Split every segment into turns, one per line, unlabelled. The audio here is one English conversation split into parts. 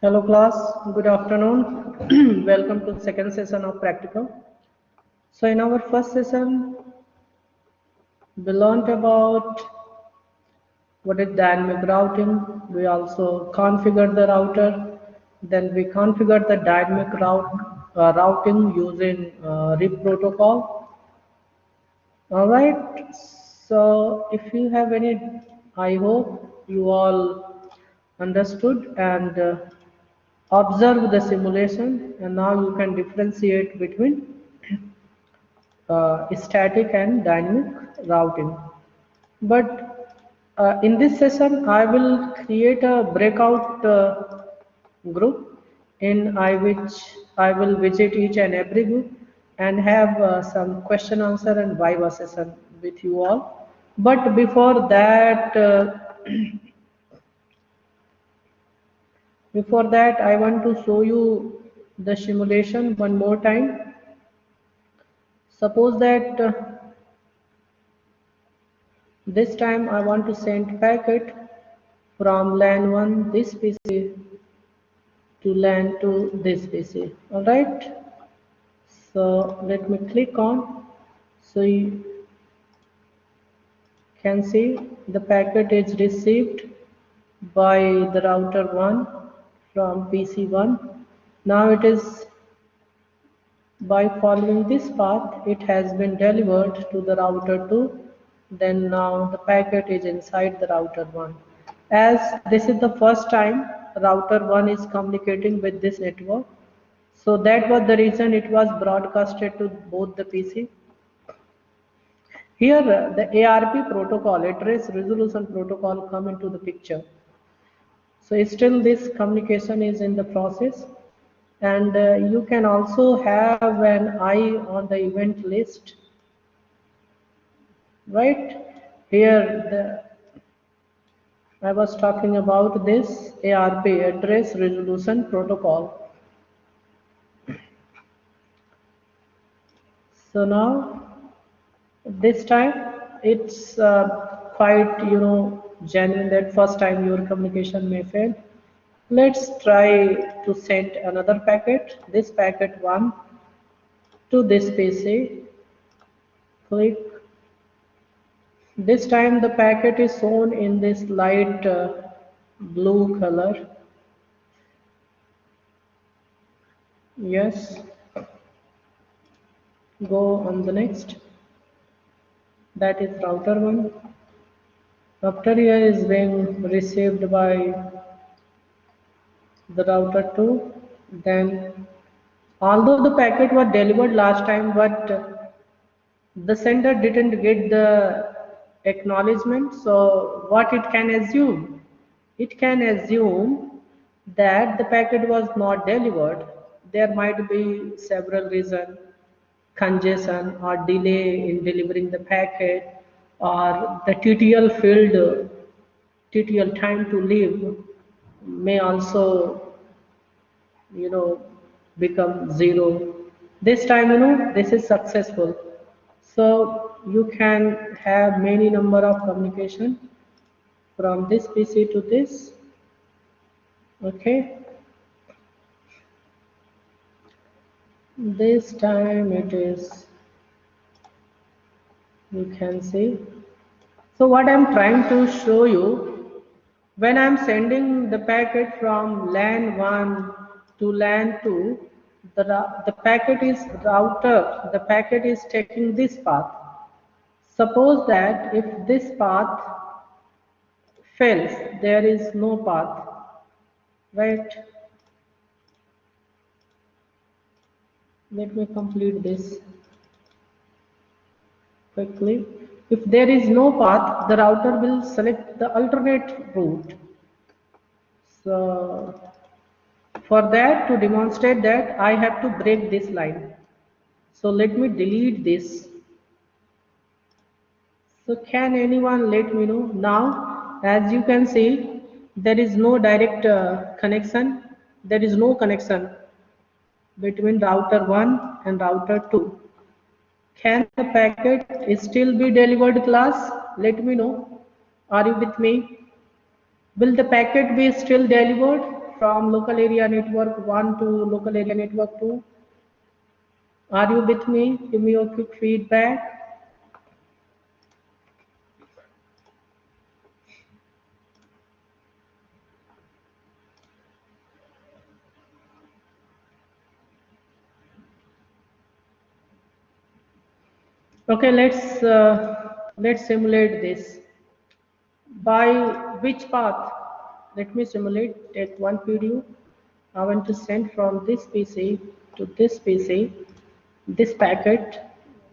Hello class, good afternoon. Welcome to second session of practical. So in our first session, we learned about what is dynamic routing. We also configured the router. Then we configured the dynamic routing using RIP protocol. All right. So if you have any, I hope you all understood and observe the simulation, and now you can differentiate between static and dynamic routing. But in this session, I will create a breakout group in which I will visit each and every group and have some question answer and viva session with you all. But before that, I want to show you the simulation one more time. Suppose that this time I want to send packet from LAN 1 this PC to LAN 2 this PC. Alright. So let me click on. So you can see the packet is received by the router 1 from PC 1. Now it is by following this path, it has been delivered to the router 2. Then now the packet is inside the router 1. As this is the first time router 1 is communicating with this network, so that was the reason it was broadcasted to both the PC. Here the ARP protocol, address resolution protocol, come into the picture. So still this communication is in the process, and you can also have an eye on the event list. Right here, I was talking about this ARP, address resolution protocol. So now this time it's quite genuine that first time your communication may fail. Let's try to send another packet, this packet 1 to this PC. Click. This time the packet is shown in this light blue color. Yes. Go on the next. That is router 1. After here is being received by the router 2. Then although the packet was delivered last time, but the sender didn't get the acknowledgement. So what it can assume? It can assume that the packet was not delivered. There might be several reasons: congestion or delay in delivering the packet, or the TTL field, TTL time to leave may also become 0. This time this is successful, so you can have many number of communication from this PC to this. Okay, this time it is, you can see. So what I'm trying to show you, when I'm sending the packet from LAN 1 to LAN 2, the packet is the packet is taking this path. Suppose that if this path fails, there is no path, right? Let me complete this quickly. If there is no path, the router will select the alternate route. So for that, to demonstrate that, I have to break this line. So let me delete this. So can anyone let me know? Now, as you can see, there is no direct connection. There is no connection between router 1 and router 2. Can the packet still be delivered, class? Let me know. Are you with me? Will the packet be still delivered? from local area network 1 to local area network 2? Are you with me? Give me your quick feedback. Okay, let's simulate this. By which path? Let me simulate. Take one video. I want to send from this PC to this PC this packet.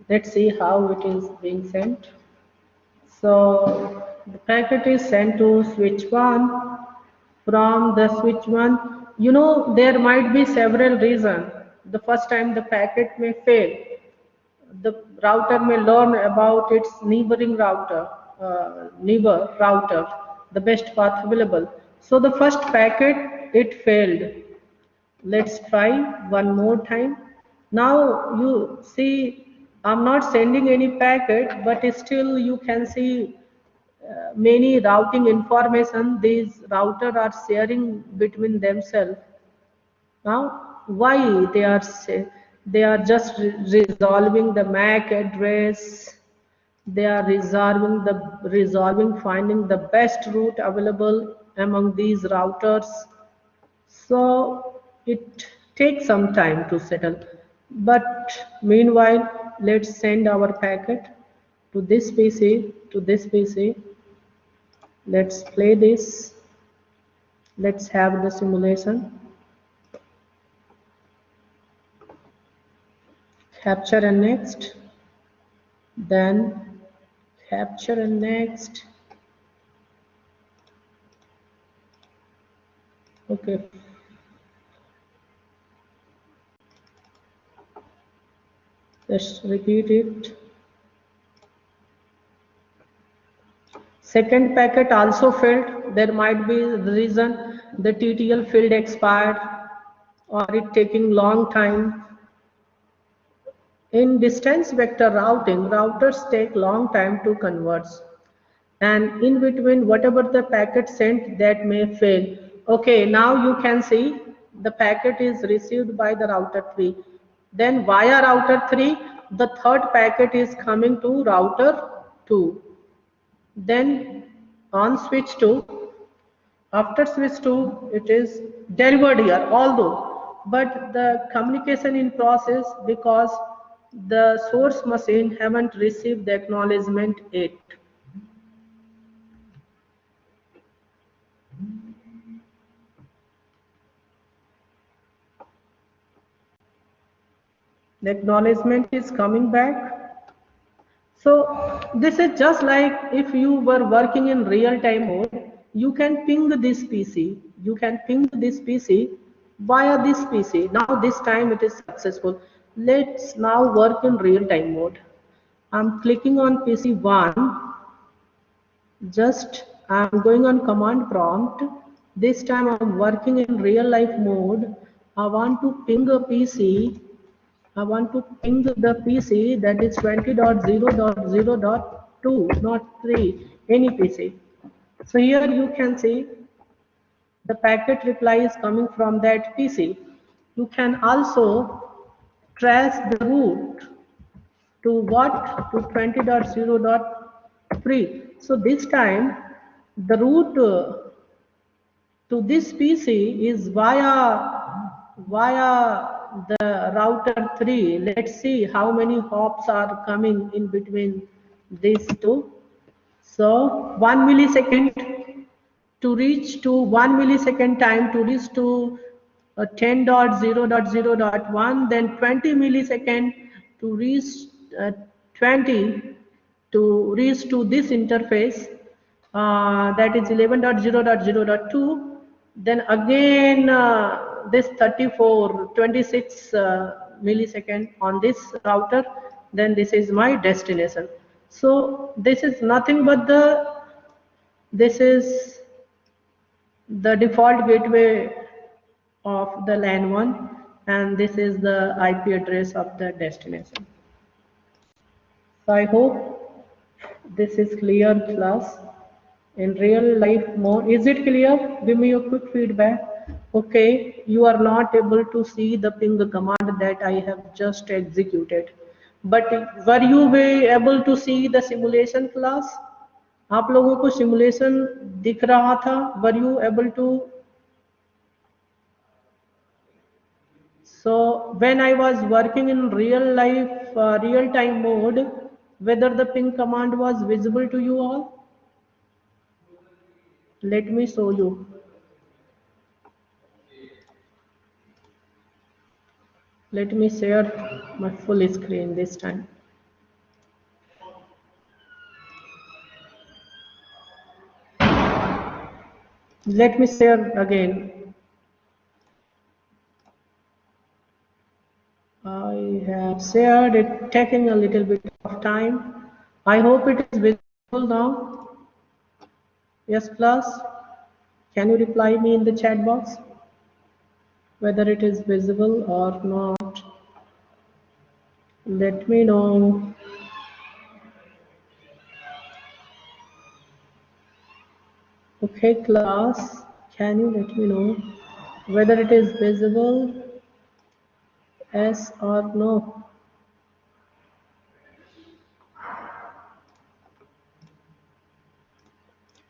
Let's see how it is being sent. So the packet is sent to switch 1. From the switch 1, you know, there might be several reasons. The first time the packet may fail. The router may learn about its neighbor router, the best path available. So the first packet, it failed. Let's try one more time. Now you see, I'm not sending any packet, but still you can see many routing information these routers are sharing between themselves. Now, why they are just resolving the MAC address. They are resolving finding the best route available among these routers. So it takes some time to settle. But meanwhile, let's send our packet to this PC, to this PC. Let's play this. Let's have the simulation. Capture and next. Then capture and next. Okay. Let's repeat it. Second packet also failed. There might be the reason the TTL field expired or it taking long time. In distance vector routing, routers take long time to converge. And in between, whatever the packet sent, that may fail. Okay, now you can see the packet is received by the router 3. Then via router 3, the third packet is coming to router 2. Then on switch 2, after switch 2, it is delivered here, although, but the communication in process because the source machine haven't received the acknowledgement yet. The acknowledgement is coming back. So this is just like if you were working in real-time mode, you can ping this PC. You can ping this PC via this PC. Now this time it is successful. Let's now work in real-time mode. I'm clicking on PC 1. Just I'm going on command prompt. This time I'm working in real life mode. I want to ping a PC. I want to ping the PC that is 20.0.0.2, not 3, any PC. So here you can see the packet reply is coming from that PC. You can also trace the route to what? To 20.0.3. So this time the route to this PC is via the router 3. Let's see how many hops are coming in between these two. So 1 millisecond to reach to 1 millisecond time to reach to 10.0.0.1, then 20 millisecond to reach 20 to reach to this interface, that is 11.0.0.2. Then again this 26 millisecond on this router. Then this is my destination. So this is nothing but this is the default gateway of the LAN 1, and this is the IP address of the destination. So I hope this is clear class. In real life mode, is it clear? Give me your quick feedback. Okay, you are not able to see the ping command that I have just executed. But were you be able to see the simulation class? आप लोगों को simulation दिख रहा था? Were you able to? So when I was working in real life, real time mode, whether the ping command was visible to you all? Let me show you. Let me share my full screen this time. Let me share again. I have shared it, taking a little bit of time. I hope it is visible now. Yes, plus. Can you reply me in the chat box whether it is visible or not? Let me know. Okay, class, can you let me know whether it is visible, yes or no?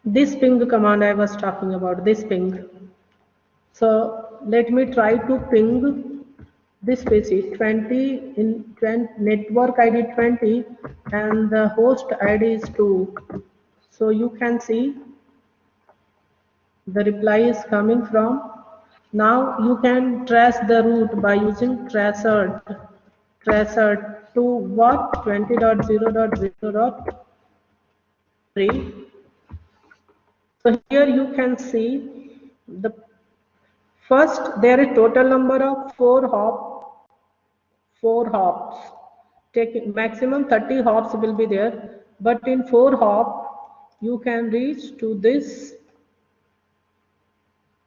This ping command I was talking about, this ping. So let me try to ping this PC 20 in 20, network ID 20 and the host ID is 2. So you can see the reply is coming from. Now you can trace the route by using tracer to what 20.0.0.3. So here you can see the first there is total number of four hops. Take maximum 30 hops will be there, but in 4 hop you can reach to this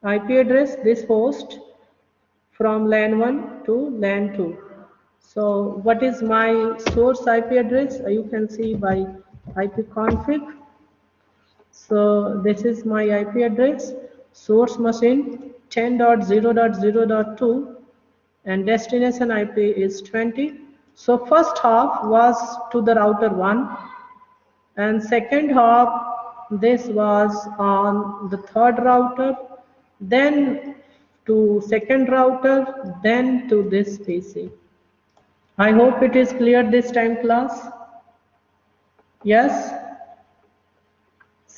IP address, this host from LAN 1 to LAN 2. So what is my source IP address? You can see by ipconfig. So this is my IP address, source machine 10.0.0.2 and destination IP is 20. So first half was to the router 1 and second half this was on the third router, then to second router, then to this PC. I hope it is clear this time, class. Yes,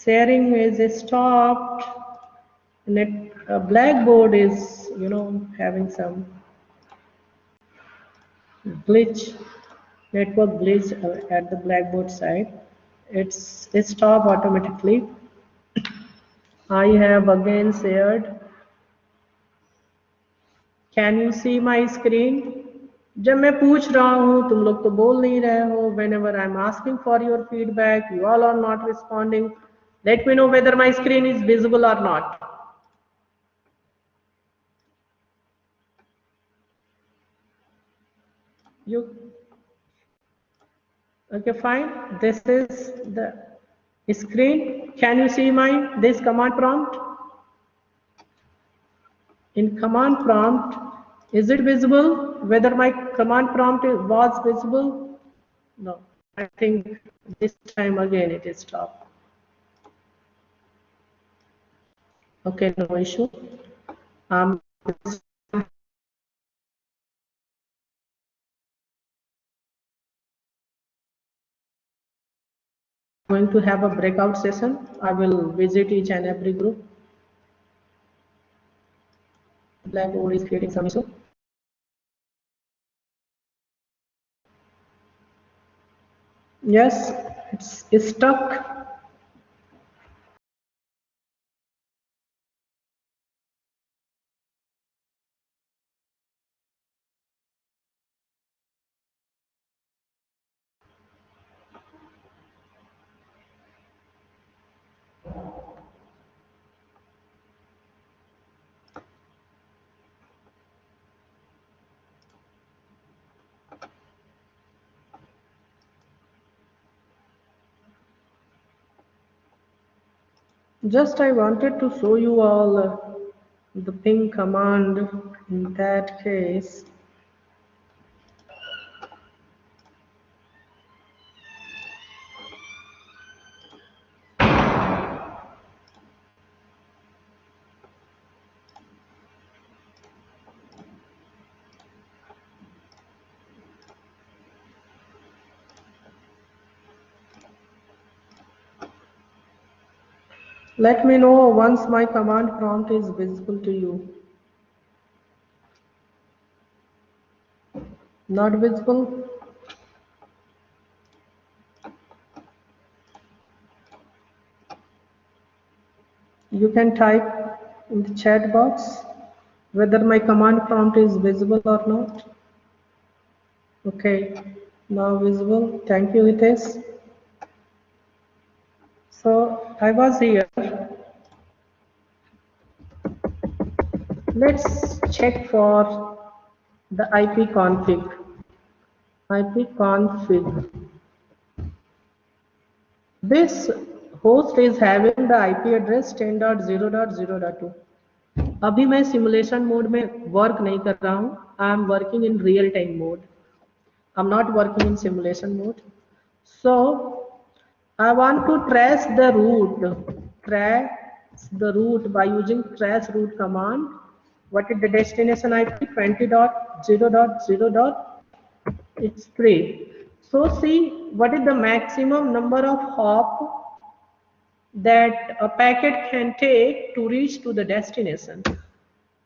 sharing is stopped. Blackboard is, having some glitch, network glitch at the Blackboard side. It stopped automatically. I have again shared. Can you see my screen? जब मैं पूछ रहा हूँ तुम लोग तो बोल नहीं रहे हो. Whenever I'm asking for your feedback, you all are not responding. Let me know whether my screen is visible or not. You okay? Fine. This is the screen. Can you see my this command prompt? In command prompt, is it visible? Whether my command prompt was visible? No. I think this time again it is stopped. Okay, no issue. I'm going to have a breakout session. I will visit each and every group. Blackboard is creating some issue. Yes, it's stuck. Just I wanted to show you all the ping command in that case. Let me know once my command prompt is visible to you. Not visible? You can type in the chat box whether my command prompt is visible or not. Okay, now visible. Thank you, Hitesh. So I was here. Let's check for the IP config. IP config. This host is having the IP address 10.0.0.2. अभी मैं simulation mode में work नहीं कर रहा हूँ. I am working in real time mode. I'm not working in simulation mode. So I want to trace the route by using trace route command. What is the destination IP? 20.0.0. It's 3. So see what is the maximum number of hop that a packet can take to reach to the destination.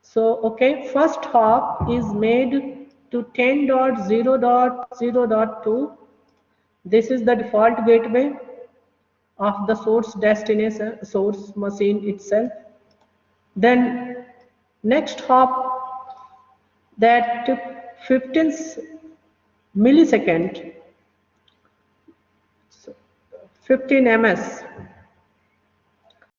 So, okay, first hop is made to 10.0.0.2. This is the default gateway of the source destination, source machine itself. Then next hop that took 15 millisecond, 15 ms,